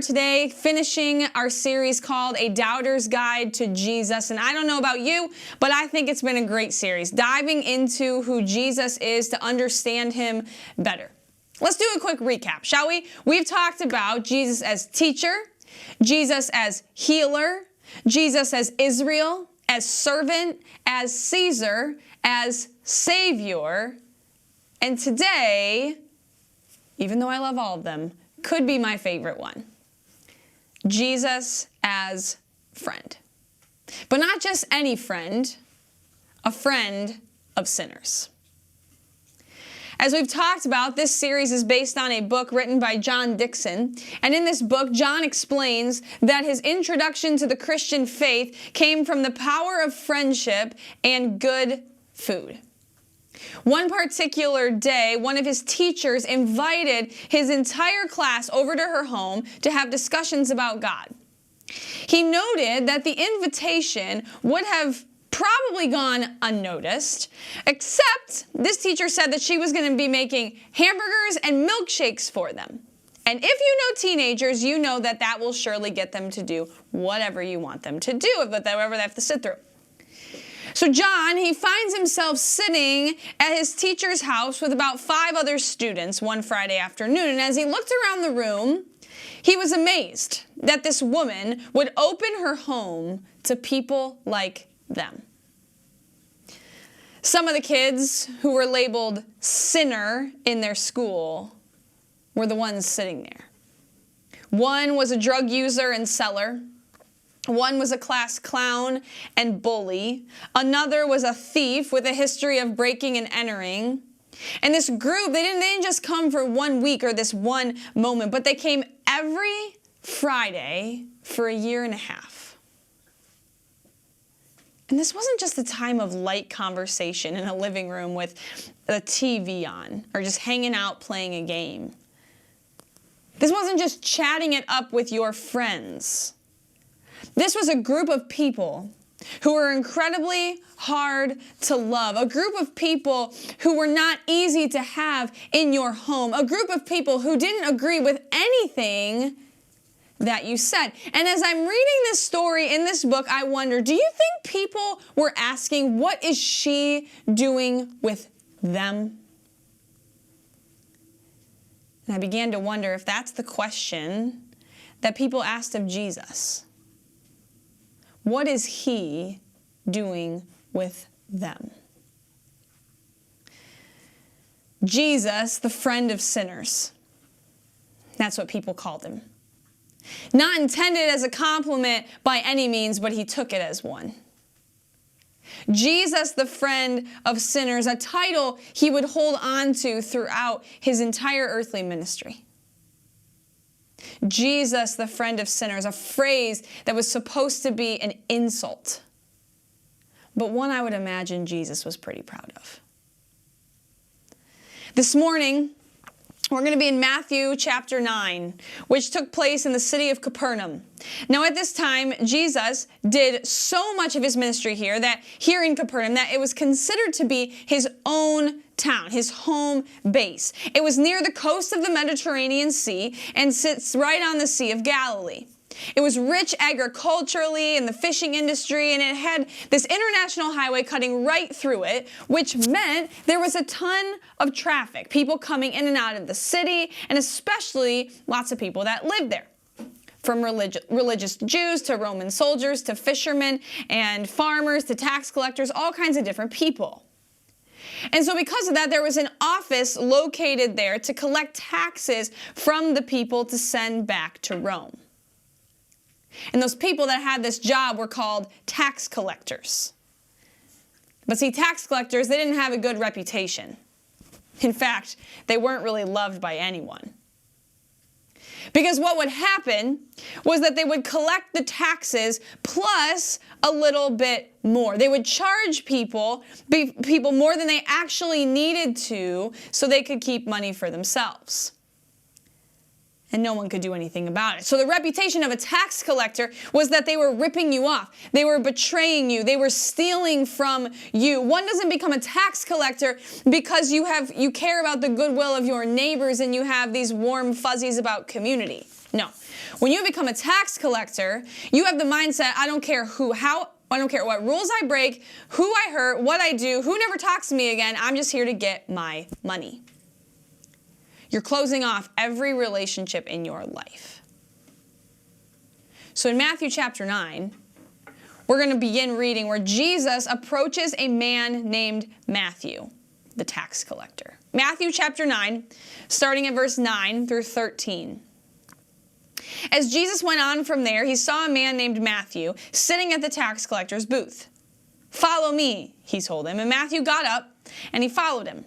today, finishing our series called A Doubter's Guide to Jesus. And I don't know about you, but I think it's been a great series, diving into who Jesus is to understand him better. Let's do a quick recap, shall we? We've talked about Jesus as teacher, Jesus as healer, Jesus as Israel, as servant, as Caesar, as Savior. And today, even though I love all of them, could be my favorite one. Jesus as friend. But not just any friend, a friend of sinners. As we've talked about, this series is based on a book written by John Dixon. And in this book, John explains that his introduction to the Christian faith came from the power of friendship and good food. One particular day, one of his teachers invited his entire class over to her home to have discussions about God. He noted that the invitation would have probably gone unnoticed, except this teacher said that she was going to be making hamburgers and milkshakes for them. And if you know teenagers, you know that that will surely get them to do whatever you want them to do, whatever they have to sit through. So John, he finds himself sitting at his teacher's house with about 5 other students one Friday afternoon. And as he looked around the room, he was amazed that this woman would open her home to people like them. Some of the kids who were labeled sinner in their school were the ones sitting there. One was a drug user and seller. One was a class clown and bully. Another was a thief with a history of breaking and entering. And this group, they didn't just come for 1 week or this one moment, but they came every Friday for a year and a half. And this wasn't just a time of light conversation in a living room with a TV on or just hanging out playing a game. This wasn't just chatting it up with your friends. This was a group of people who were incredibly hard to love, a group of people who were not easy to have in your home, a group of people who didn't agree with anything that you said. And as I'm reading this story in this book, I wonder, do you think people were asking, what is she doing with them? And I began to wonder if that's the question that people asked of Jesus. What is he doing with them? Jesus, the friend of sinners. That's what people called him. Not intended as a compliment by any means, but he took it as one. Jesus, the friend of sinners, a title he would hold on to throughout his entire earthly ministry. Jesus, the friend of sinners, a phrase that was supposed to be an insult, but one I would imagine Jesus was pretty proud of. This morning, we're going to be in Matthew chapter 9, which took place in the city of Capernaum. Now at this time, Jesus did so much of his ministry here in Capernaum that it was considered to be his own town, his home base. It was near the coast of the Mediterranean Sea and sits right on the Sea of Galilee. It was rich agriculturally in the fishing industry, and it had this international highway cutting right through it, which meant there was a ton of traffic, people coming in and out of the city, and especially lots of people that lived there. From religious Jews to Roman soldiers to fishermen and farmers to tax collectors, all kinds of different people. And so because of that, there was an office located there to collect taxes from the people to send back to Rome. And those people that had this job were called tax collectors. But see, tax collectors, they didn't have a good reputation. In fact, they weren't really loved by anyone. Because what would happen was that they would collect the taxes plus a little bit more. They would charge people more than they actually needed to so they could keep money for themselves. And no one could do anything about it. So the reputation of a tax collector was that they were ripping you off. They were betraying you. They were stealing from you. One doesn't become a tax collector because you care about the goodwill of your neighbors and you have these warm fuzzies about community. No. When you become a tax collector, you have the mindset, I don't care I don't care what rules I break, who I hurt, what I do, who never talks to me again. I'm just here to get my money. You're closing off every relationship in your life. So in Matthew chapter 9, we're going to begin reading where Jesus approaches a man named Matthew, the tax collector. Matthew chapter 9, starting at verse 9 through 13. As Jesus went on from there, he saw a man named Matthew sitting at the tax collector's booth. "Follow me," he told him, and Matthew got up and he followed him.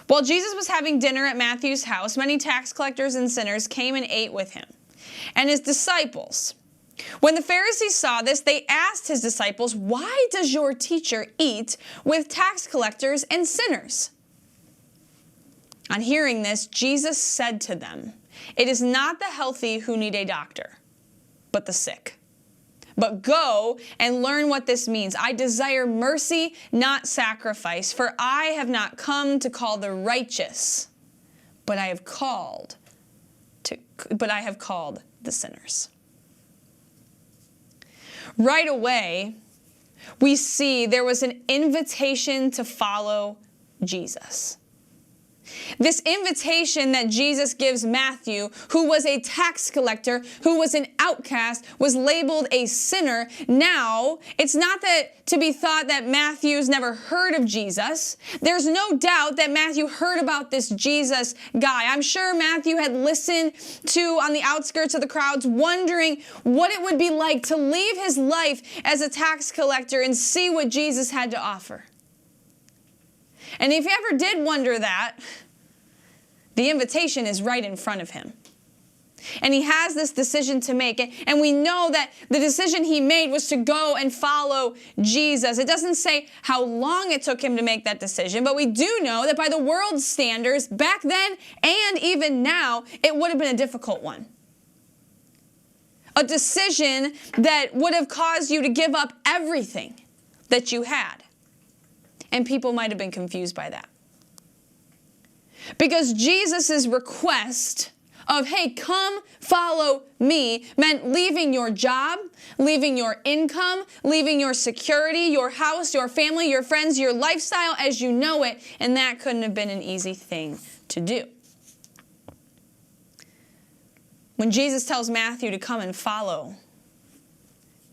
While Jesus was having dinner at Matthew's house, many tax collectors and sinners came and ate with him and his disciples. When the Pharisees saw this, they asked his disciples, "Why does your teacher eat with tax collectors and sinners?" On hearing this, Jesus said to them, "It is not the healthy who need a doctor, but the sick. But go and learn what this means. I desire mercy, not sacrifice, for I have not come to call the righteous, but I have called the sinners." Right away, we see there was an invitation to follow Jesus. This invitation that Jesus gives Matthew, who was a tax collector, who was an outcast, was labeled a sinner. Now, it's not that to be thought that Matthew's never heard of Jesus. There's no doubt that Matthew heard about this Jesus guy. I'm sure Matthew had listened to on the outskirts of the crowds, wondering what it would be like to leave his life as a tax collector and see what Jesus had to offer. And if you ever did wonder that, the invitation is right in front of him. And he has this decision to make. And we know that the decision he made was to go and follow Jesus. It doesn't say how long it took him to make that decision, but we do know that by the world's standards, back then and even now, it would have been a difficult one. A decision that would have caused you to give up everything that you had. And people might have been confused by that. Because Jesus' request of, "Hey, come follow me," meant leaving your job, leaving your income, leaving your security, your house, your family, your friends, your lifestyle as you know it, and that couldn't have been an easy thing to do. When Jesus tells Matthew to come and follow,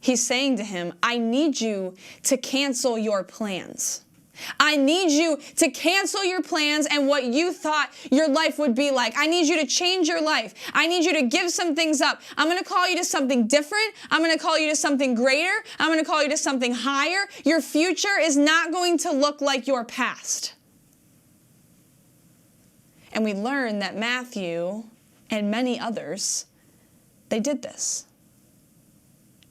he's saying to him, I need you to cancel your plans. I need you to cancel your plans and what you thought your life would be like. I need you to change your life. I need you to give some things up. I'm going to call you to something different. I'm going to call you to something greater. I'm going to call you to something higher. Your future is not going to look like your past. And we learn that Matthew and many others, they did this.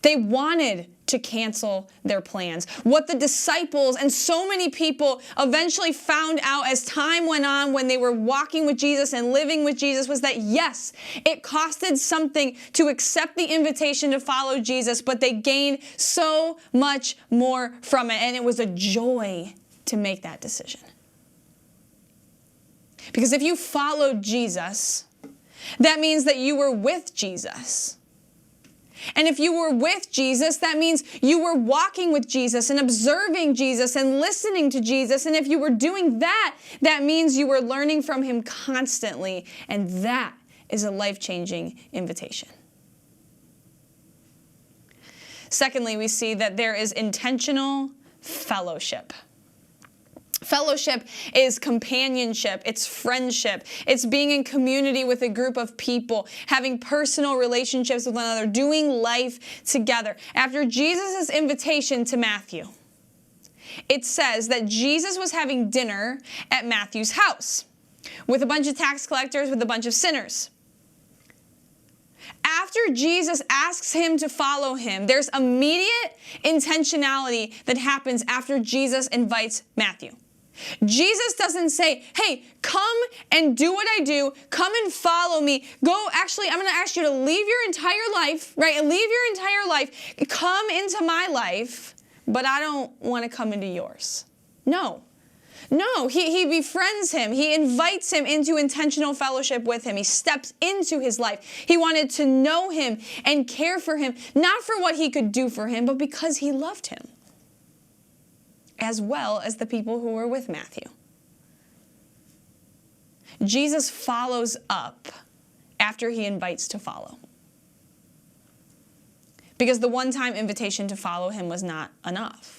They wanted to cancel their plans. What the disciples and so many people eventually found out as time went on when they were walking with Jesus and living with Jesus was that, yes, it costed something to accept the invitation to follow Jesus, but they gained so much more from it, and it was a joy to make that decision. Because if you followed Jesus, that means that you were with Jesus. And if you were with Jesus, that means you were walking with Jesus and observing Jesus and listening to Jesus. And if you were doing that, that means you were learning from him constantly. And that is a life-changing invitation. Secondly, we see that there is intentional fellowship. Fellowship is companionship, it's friendship, it's being in community with a group of people, having personal relationships with one another, doing life together. After Jesus' invitation to Matthew, it says that Jesus was having dinner at Matthew's house with a bunch of tax collectors, with a bunch of sinners. After Jesus asks him to follow him, there's immediate intentionality that happens after Jesus invites Matthew. Jesus doesn't say, hey, come and do what I do. Come and follow me. I'm going to ask you to leave your entire life, right? And leave your entire life. Come into my life, but I don't want to come into yours. No. No, he befriends him. He invites him into intentional fellowship with him. He steps into his life. He wanted to know him and care for him, not for what he could do for him, but because he loved him, as well as the people who were with Matthew. Jesus follows up after he invites to follow, because the one-time invitation to follow him was not enough.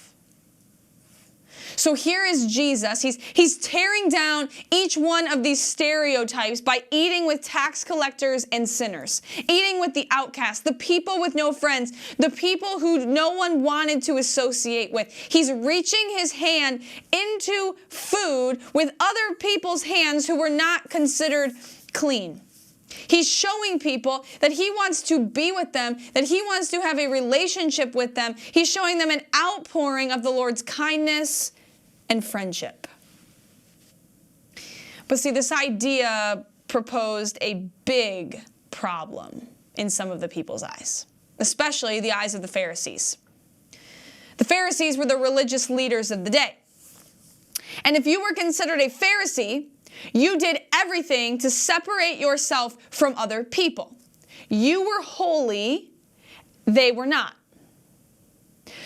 So here is Jesus. He's tearing down each one of these stereotypes by eating with tax collectors and sinners, eating with the outcasts, the people with no friends, the people who no one wanted to associate with. He's reaching his hand into food with other people's hands who were not considered clean. He's showing people that he wants to be with them, that he wants to have a relationship with them. He's showing them an outpouring of the Lord's kindness and friendship. But see, this idea proposed a big problem in some of the people's eyes, especially the eyes of the Pharisees. The Pharisees were the religious leaders of the day. And if you were considered a Pharisee, you did everything to separate yourself from other people. You were holy, they were not.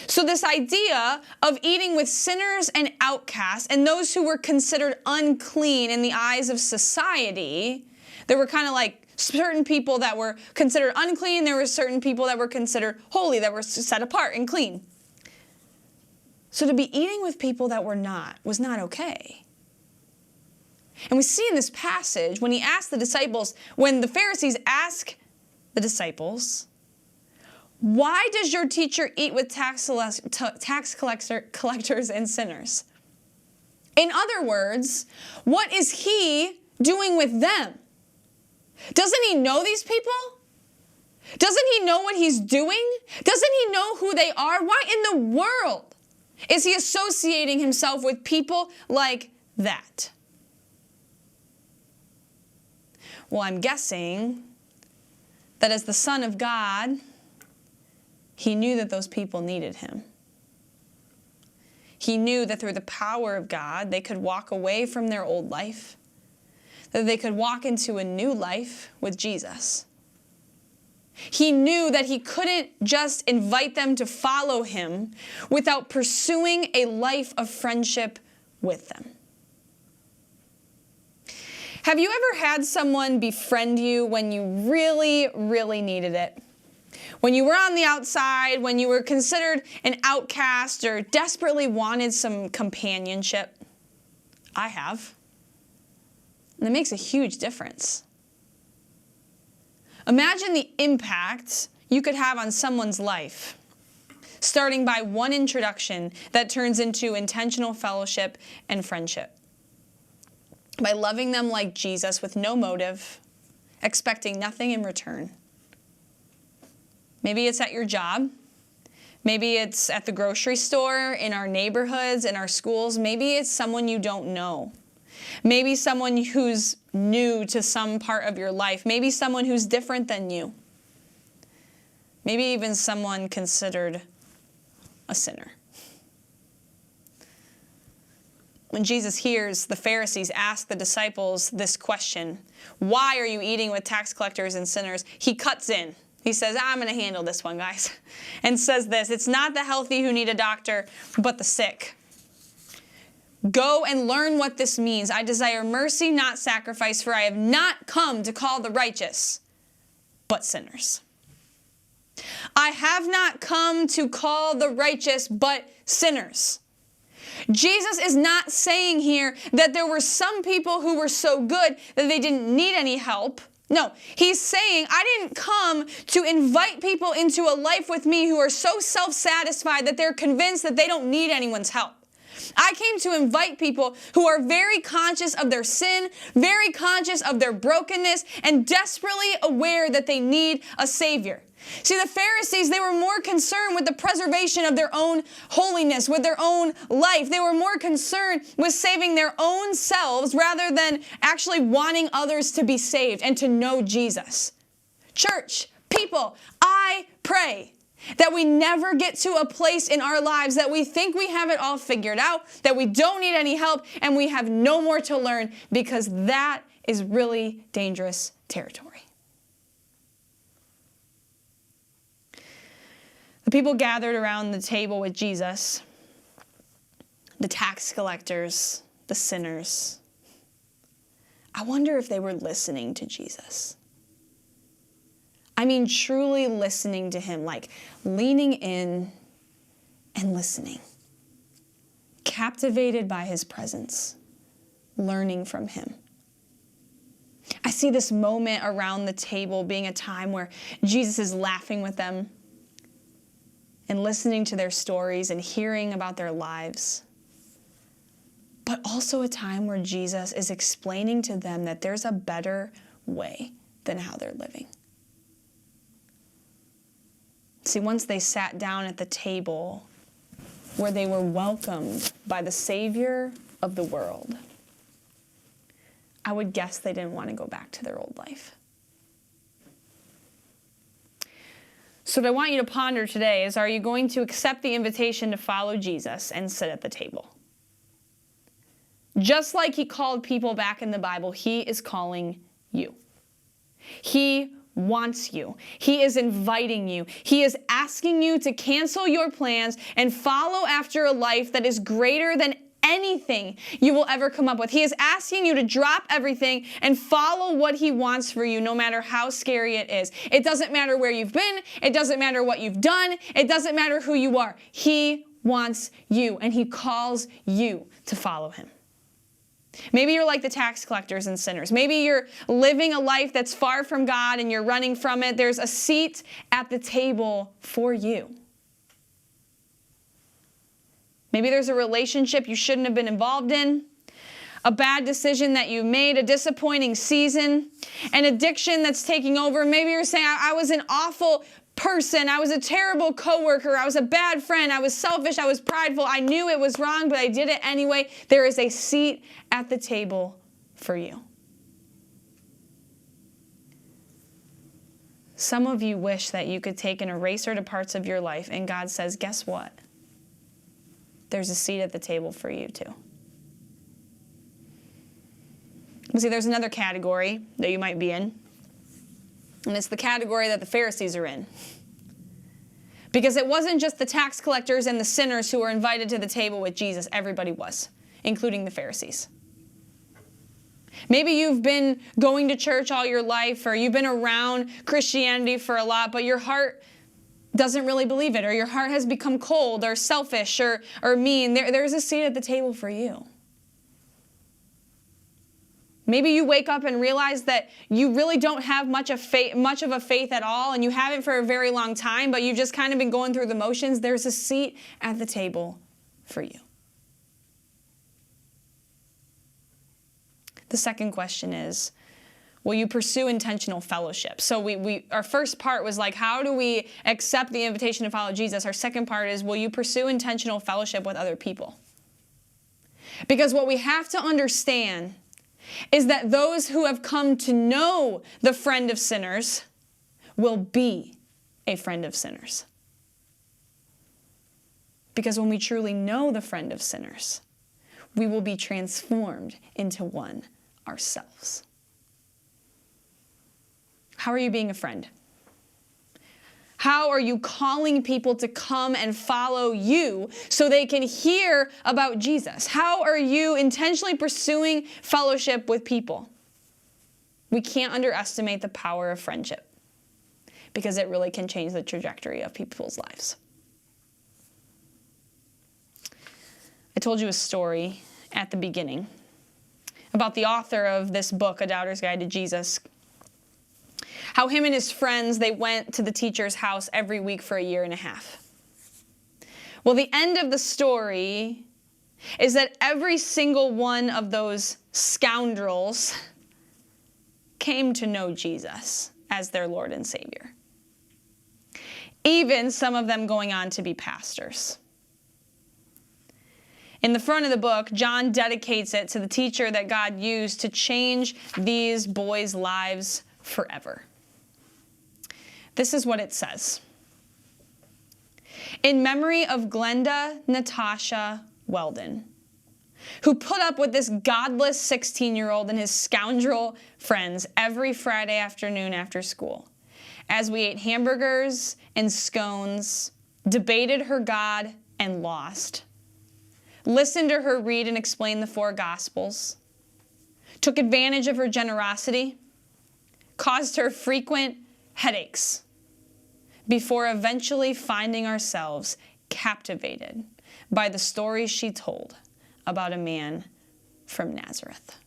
So this idea of eating with sinners and outcasts and those who were considered unclean in the eyes of society, there were kind of like certain people that were considered unclean, there were certain people that were considered holy, that were set apart and clean. So to be eating with people that were not was not okay. And we see in this passage, when he asked the disciples, when the Pharisees ask the disciples, why does your teacher eat with tax collectors and sinners? In other words, what is he doing with them? Doesn't he know these people? Doesn't he know what he's doing? Doesn't he know who they are? Why in the world is he associating himself with people like that? Well, I'm guessing that as the Son of God, he knew that those people needed him. He knew that through the power of God, they could walk away from their old life, that they could walk into a new life with Jesus. He knew that he couldn't just invite them to follow him without pursuing a life of friendship with them. Have you ever had someone befriend you when you really, really needed it? When you were on the outside, when you were considered an outcast or desperately wanted some companionship? I have. And it makes a huge difference. Imagine the impact you could have on someone's life, starting by one introduction that turns into intentional fellowship and friendship. By loving them like Jesus with no motive, expecting nothing in return. Maybe it's at your job. Maybe it's at the grocery store, in our neighborhoods, in our schools. Maybe it's someone you don't know. Maybe someone who's new to some part of your life. Maybe someone who's different than you. Maybe even someone considered a sinner. When Jesus hears the Pharisees ask the disciples this question, why are you eating with tax collectors and sinners? He cuts in. He says, I'm going to handle this one, guys. And says this, it's not the healthy who need a doctor, but the sick. Go and learn what this means. I desire mercy, not sacrifice, for I have not come to call the righteous, but sinners. I have not come to call the righteous, but sinners. Jesus is not saying here that there were some people who were so good that they didn't need any help. No, he's saying, I didn't come to invite people into a life with me who are so self-satisfied that they're convinced that they don't need anyone's help. I came to invite people who are very conscious of their sin, very conscious of their brokenness, and desperately aware that they need a Savior. See, the Pharisees, they were more concerned with the preservation of their own holiness, with their own life. They were more concerned with saving their own selves rather than actually wanting others to be saved and to know Jesus. Church, people, I pray That we never get to a place in our lives that we think we have it all figured out, that we don't need any help, and we have no more to learn, because that is really dangerous territory. The people gathered around the table with Jesus, the tax collectors, the sinners, I wonder if they were listening to Jesus. I mean, truly listening to him, like leaning in and listening. Captivated by his presence, learning from him. I see this moment around the table being a time where Jesus is laughing with them and listening to their stories and hearing about their lives. But also a time where Jesus is explaining to them that there's a better way than how they're living. See, once they sat down at the table where they were welcomed by the Savior of the world, I would guess they didn't want to go back to their old life. So what I want you to ponder today is, are you going to accept the invitation to follow Jesus and sit at the table? Just like he called people back in the Bible, he is calling you. He wants you. He is inviting you. He is asking you to cancel your plans and follow after a life that is greater than anything you will ever come up with. He is asking you to drop everything and follow what he wants for you, no matter how scary it is. It doesn't matter where you've been. It doesn't matter what you've done. It doesn't matter who you are. He wants you, and he calls you to follow him. Maybe you're like the tax collectors and sinners. Maybe you're living a life that's far from God and you're running from it. There's a seat at the table for you. Maybe there's a relationship you shouldn't have been involved in, a bad decision that you made, a disappointing season, an addiction that's taking over. Maybe you're saying, I was an awful person. I was a terrible coworker. I was a bad friend. I was selfish. I was prideful. I knew it was wrong, but I did it anyway. There is a seat at the table for you. Some of you wish that you could take an eraser to parts of your life, and God says, guess what? There's a seat at the table for you too. See, there's another category that you might be in, and it's the category that the Pharisees are in. Because it wasn't just the tax collectors and the sinners who were invited to the table with Jesus. Everybody was, including the Pharisees. Maybe you've been going to church all your life, or you've been around Christianity for a lot, but your heart doesn't really believe it, or your heart has become cold or selfish or mean. There's a seat at the table for you. Maybe you wake up and realize that you really don't have much of a faith at all, and you haven't for a very long time, but you've just kind of been going through the motions. There's a seat at the table for you. The second question is, will you pursue intentional fellowship? So our first part was like, how do we accept the invitation to follow Jesus? Our second part is, will you pursue intentional fellowship with other people? Because what we have to understand is that those who have come to know the friend of sinners will be a friend of sinners. Because when we truly know the friend of sinners, we will be transformed into one ourselves. How are you being a friend? How are you calling people to come and follow you so they can hear about Jesus? How are you intentionally pursuing fellowship with people? We can't underestimate the power of friendship, because it really can change the trajectory of people's lives. I told you a story at the beginning about the author of this book, A Doubter's Guide to Jesus. How him and his friends, they went to the teacher's house every week for 1.5 years. Well, the end of the story is that every single one of those scoundrels came to know Jesus as their Lord and Savior. Even some of them going on to be pastors. In the front of the book, John dedicates it to the teacher that God used to change these boys' lives forever. This is what it says. in memory of Glenda Natasha Weldon, who put up with this godless 16-year-old and his scoundrel friends every Friday afternoon after school, as we ate hamburgers and scones, debated her God, and lost. Listened to her read and explain the 4 Gospels, took advantage of her generosity, caused her frequent headaches, before eventually finding ourselves captivated by the stories she told about a man from Nazareth.